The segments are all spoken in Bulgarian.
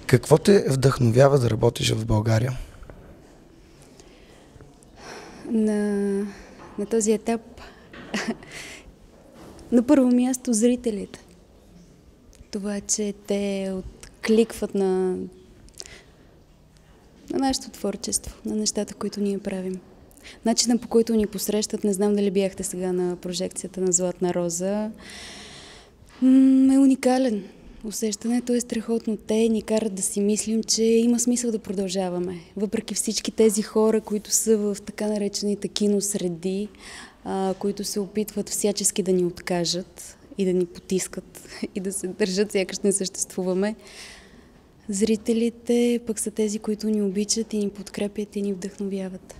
Какво те вдъхновява да работиш в България? На този етап на първо място зрителите. Това, че те откликват на нашето творчество, на нещата, които ние правим. Начинът, по който ни посрещат, не знам дали бяхте сега на прожекцията на Златна роза, е уникален. Усещането е страхотно. Те ни карат да си мислим, че има смисъл да продължаваме. Въпреки всички тези хора, които са в така наречените киносреди, които се опитват всячески да ни откажат и да ни потискат и да се държат, сякаш не съществуваме. Зрителите пък са тези, които ни обичат и ни подкрепят и ни вдъхновяват.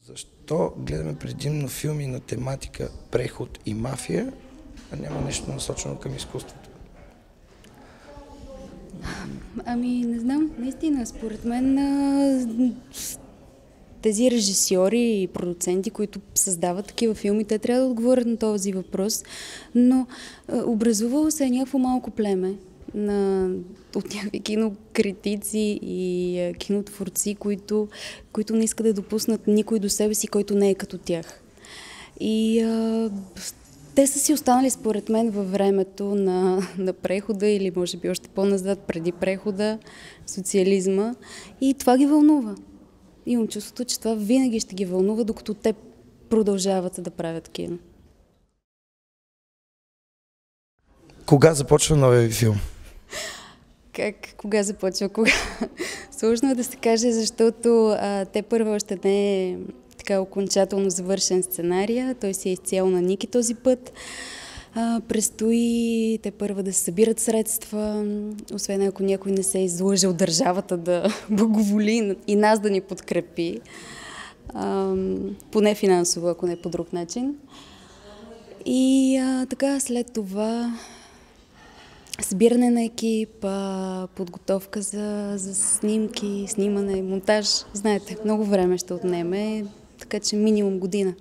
Защо гледаме предимно филми на тематика преход и мафия, а няма нещо насочено към изкуството? Не знам, наистина, според мен тези режисьори и продуценти, които създават такива филми, те трябва да отговорят на този въпрос, но образувало се е някакво малко племе от някакви кинокритици и кинотворци, които не искат да допуснат никой до себе си, който не е като тях. И те са си останали, според мен, във времето на прехода или може би още по-назад, преди прехода, социализма. И това ги вълнува. Имам чувството, че това винаги ще ги вълнува, докато те продължават да правят кино. Кога започва новия ви филм? Кога започва? Сложно е да се каже, защото те първо още не е така окончателно завършен сценария. Той си е изцяло на Ники този път. Предстои те първо да се събират средства, освен ако някой не се е излъжал държавата да благоволи и нас да ни подкрепи. Поне финансово, ако не по друг начин. И така след това събиране на екип, подготовка за снимки, снимане, монтаж. Знаете, много време ще отнеме, така че минимум година.